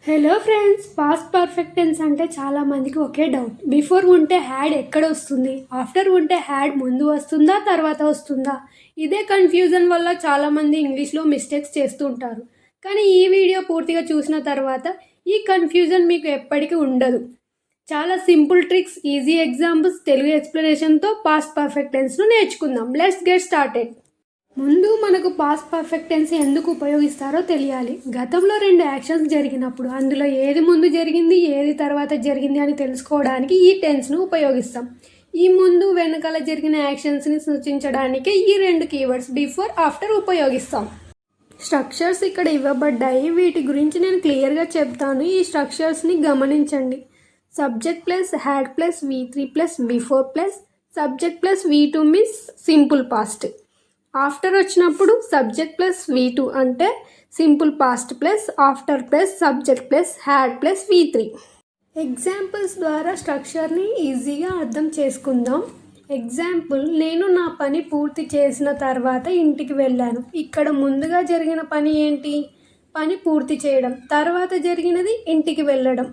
Hello friends, past perfect tense అంటే చాలామందికి ఒకే డౌట్. బిఫోర్ ఉంటే హ్యాడ్ ఎక్కడ వస్తుంది, ఆఫ్టర్ ఉంటే హ్యాడ్ ముందు వస్తుందా తర్వాత వస్తుందా? ఇదే కన్ఫ్యూజన్ వల్ల చాలామంది ఇంగ్లీష్లో మిస్టేక్స్ చేస్తూ ఉంటారు. కానీ ఈ వీడియో పూర్తిగా చూసిన తర్వాత ఈ కన్ఫ్యూజన్ మీకు ఎప్పటికీ ఉండదు. చాలా simple tricks, easy examples, Telugu ఎక్స్ప్లెనేషన్తో పాస్ట్ పర్ఫెక్ట్ టెన్స్ను నేర్చుకుందాం. Let's get started. ముందు మనకు పాస్ట్ పర్ఫెక్ట్ టెన్స్ ఎందుకు ఉపయోగిస్తారో తెలియాలి. గతంలో 2 యాక్షన్స్ జరిగినప్పుడు అందులో ఏది ముందు జరిగింది, ఏది తర్వాత జరిగింది అని తెలుసుకోవడానికి ఈ టెన్స్ను ఉపయోగిస్తాం. ఈ ముందు వెనకాల జరిగిన యాక్షన్స్ని సూచించడానికి ఈ 2 కీవర్డ్స్ బిఫోర్, ఆఫ్టర్ ఉపయోగిస్తాం. స్ట్రక్చర్స్ ఇక్కడ ఇవ్వబడ్డాయి. వీటి గురించి నేను క్లియర్గా చెప్తాను. ఈ స్ట్రక్చర్స్ని గమనించండి. Subject plus had plus V3 plus before plus subject plus V2 means simple past. After వచ్చినప్పుడు సబ్జెక్ట్ ప్లస్ V2 అంటే simple past plus after plus subject plus had plus V3. Examples ద్వారా స్ట్రక్చర్ని ఈజీగా అర్థం చేసుకుందాం. ఎగ్జాంపుల్, నేను నా పని పూర్తి చేసిన తర్వాత ఇంటికి వెళ్ళాను. ఇక్కడ ముందుగా జరిగిన పని ఏంటి? పని పూర్తి చేయడం. తర్వాత జరిగినది ఇంటికి వెళ్ళడం.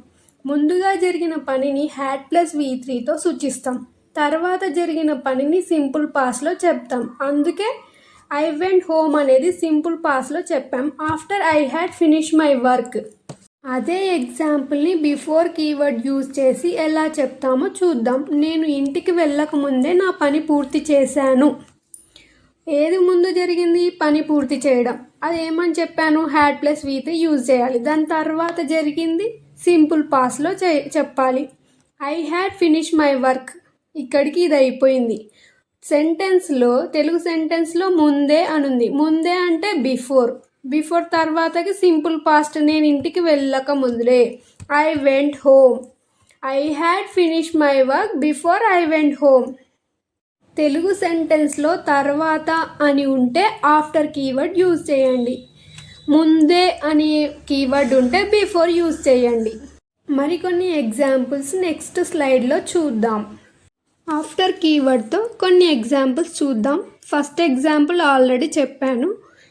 ముందుగా జరిగిన పనిని హ్యాడ్ ప్లస్ V3తో సూచిస్తాం. తర్వాత జరిగిన పనిని సింపుల్ పాస్ట్లో చెప్తాం. అందుకే ఐ వెంట్ హోమ్ అనేది సింపుల్ పాస్ట్లో చెప్పాం. After I had finish my work. అదే ఎగ్జాంపుల్ని బిఫోర్ కీవర్డ్ యూజ్ చేసి ఎలా చెప్తామో చూద్దాం. నేను ఇంటికి వెళ్ళకముందే నా పని పూర్తి చేశాను. ఏది ముందు జరిగింది? పని పూర్తి చేయడం. అది ఏమని చెప్పాను? హ్యాడ్ ప్లస్ V3 యూజ్ చేయాలి. దాని తర్వాత జరిగింది సింపుల్ పాస్లో చెప్పాలి. I had finish my work. ఇక్కడికి ఇది అయిపోయింది. సెంటెన్స్లో, తెలుగు సెంటెన్స్లో ముందే అనుంది. ముందే అంటే బిఫోర్. బిఫోర్ తర్వాతకి సింపుల్ పాస్ట్, నేను ఇంటికి వెళ్ళక ముందులే. I went home. I had finish my work before I went home. Telugu సెంటెన్స్లో తర్వాత అని ఉంటే ఆఫ్టర్ కీవర్డ్ యూజ్ చేయండి. ముందే అనే కీవర్డ్ ఉంటే బిఫోర్ యూజ్ చేయండి. మరికొన్ని ఎగ్జాంపుల్స్ నెక్స్ట్ స్లైడ్లో చూద్దాం. ఆఫ్టర్ కీవర్డ్తో కొన్ని ఎగ్జాంపుల్స్ చూద్దాం. ఫస్ట్ ఎగ్జాంపుల్ ఆల్రెడీ చెప్పాను.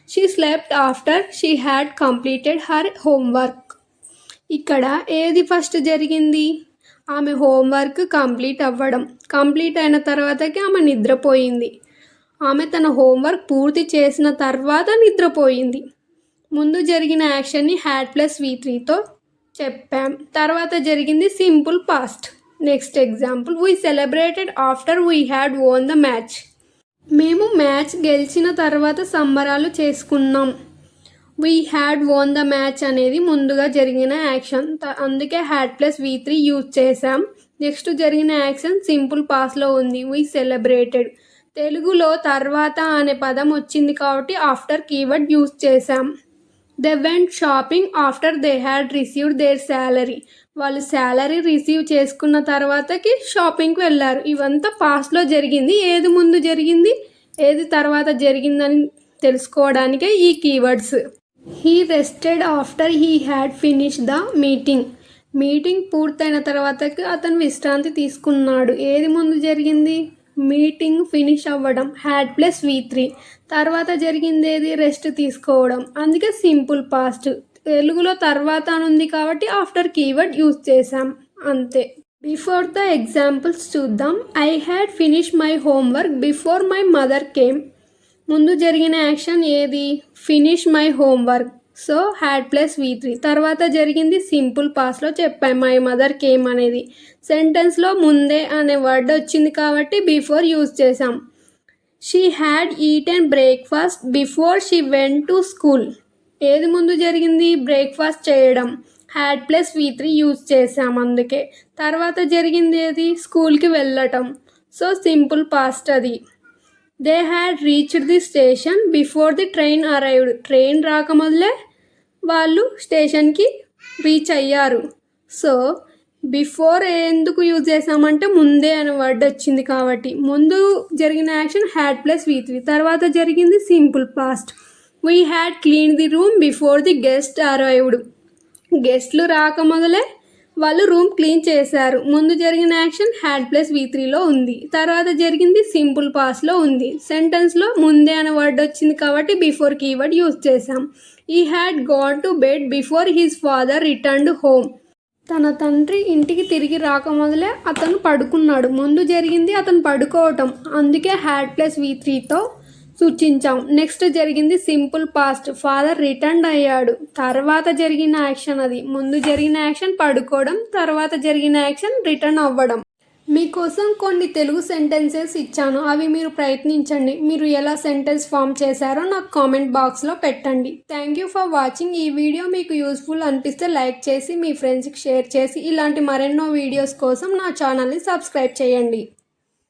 She slept after she had completed her homework. ఇక్కడ ఏది ఫస్ట్ జరిగింది? ఆమె హోంవర్క్ కంప్లీట్ అవ్వడం. కంప్లీట్ అయిన తర్వాతకి ఆమె నిద్రపోయింది. ఆమె తన హోంవర్క్ పూర్తి చేసిన తర్వాత నిద్రపోయింది. ముందు జరిగిన యాక్షన్ని హ్యాడ్ ప్లస్ V3తో చెప్పాం. తర్వాత జరిగింది simple past. Next example, we celebrated after we had won the match. మేము మ్యాచ్ గెలిచిన తర్వాత సంబరాలు చేసుకున్నాం. We had won the match అనేది ముందుగా జరిగిన యాక్షన్, అందుకే హ్యాడ్ ప్లస్ V3 యూజ్ చేసాం. నెక్స్ట్ జరిగిన యాక్షన్ సింపుల్ పాస్లో ఉంది. We celebrated. తెలుగులో తర్వాత అనే పదం వచ్చింది కాబట్టి ఆఫ్టర్ కీవర్డ్ యూజ్ చేసాం. They went shopping after they had received their salary. వాళ్ళు శాలరీ రిసీవ్ చేసుకున్న తర్వాతకి షాపింగ్కి వెళ్ళారు. ఇవంతా పాస్ట్లో జరిగింది. ఏది ముందు జరిగింది, ఏది తర్వాత జరిగిందని తెలుసుకోవడానికే ఈ keywords. He rested after he had finish the meeting. Meeting పూర్తయిన తర్వాతకి అతను విశ్రాంతి తీసుకున్నాడు. ఏది ముందు జరిగింది? మీటింగ్ ఫినిష్ అవ్వడం. Had plus V3. తర్వాత జరిగింది ఏది? రెస్ట్ తీసుకోవడం. అందుకే సింపుల్ పాస్ట్. తెలుగులో తర్వాత అనుంది కాబట్టి ఆఫ్టర్ కీవర్డ్ యూజ్ చేసాం. అంతే. బిఫోర్ ద ఎగ్జాంపుల్స్ చూద్దాం. I had finish my homework before my mother came. ముందు జరిగిన యాక్షన్ ఏది? Finish my homework. So had plus V3. తర్వాత జరిగింది సింపుల్ పాస్ట్లో చెప్పాం. మై మదర్ కేమ్ అనేది సెంటెన్స్లో ముందే అనే వర్డ్ వచ్చింది కాబట్టి బిఫోర్ యూజ్ చేసాం. She had eaten breakfast before she went to school. ఏది ముందు జరిగింది? బ్రేక్ఫాస్ట్ చేయడం. హ్యాడ్ ప్లస్ V3 యూజ్ చేసాం అందుకే. తర్వాత జరిగింది ఏది? స్కూల్కి వెళ్ళటం. సో సింపుల్ పాస్ట్ అది. They had reached the station before the train arrived. Train రాకముందే వాళ్ళు స్టేషన్కి రీచ్ అయ్యారు. సో బిఫోర్ ఎందుకు యూజ్ చేసామంటే ముందే అనే వర్డ్ వచ్చింది కాబట్టి. ముందు జరిగిన యాక్షన్ హ్యాడ్ ప్లస్ V3. తర్వాత జరిగింది simple past. We had clean the room before the guest arrived. గెస్ట్లు రాకముందే వాళ్ళు రూమ్ క్లీన్ చేశారు. ముందు జరిగిన యాక్షన్ హ్యాడ్ ప్లస్ V3లో ఉంది. తర్వాత జరిగింది సింపుల్ పాస్ట్లో ఉంది. సెంటెన్స్లో ముందే అనే వర్డ్ వచ్చింది కాబట్టి బిఫోర్ కీవర్డ్ యూజ్ చేశాం. ఈ had gone to bed before his father returned home. తన తండ్రి ఇంటికి తిరిగి రాక మొదలే అతను పడుకున్నాడు. ముందు జరిగింది అతను పడుకోవటం, అందుకే హ్యాడ్ ప్లస్ V3తో సూచించాం. నెక్స్ట్ జరిగింది సింపుల్ పాస్ట్, ఫాదర్ రిటర్న్ అయ్యాడు. తర్వాత జరిగిన యాక్షన్ అది. ముందు జరిగిన యాక్షన్ పడుకోవడం, తర్వాత జరిగిన యాక్షన్ రిటర్న్ అవ్వడం. మీకోసం కొన్ని తెలుగు సెంటెన్సెస్ ఇచ్చాను, అవి మీరు ప్రయత్నించండి. మీరు ఎలా సెంటెన్స్ ఫామ్ చేశారో నాకు కామెంట్ బాక్స్లో పెట్టండి. Thank you for watching. ఈ వీడియో మీకు యూస్ఫుల్ అనిపిస్తే లైక్ చేసి మీ ఫ్రెండ్స్కి షేర్ చేసి ఇలాంటి మరెన్నో వీడియోస్ కోసం నా ఛానల్ని సబ్స్క్రైబ్ చేయండి.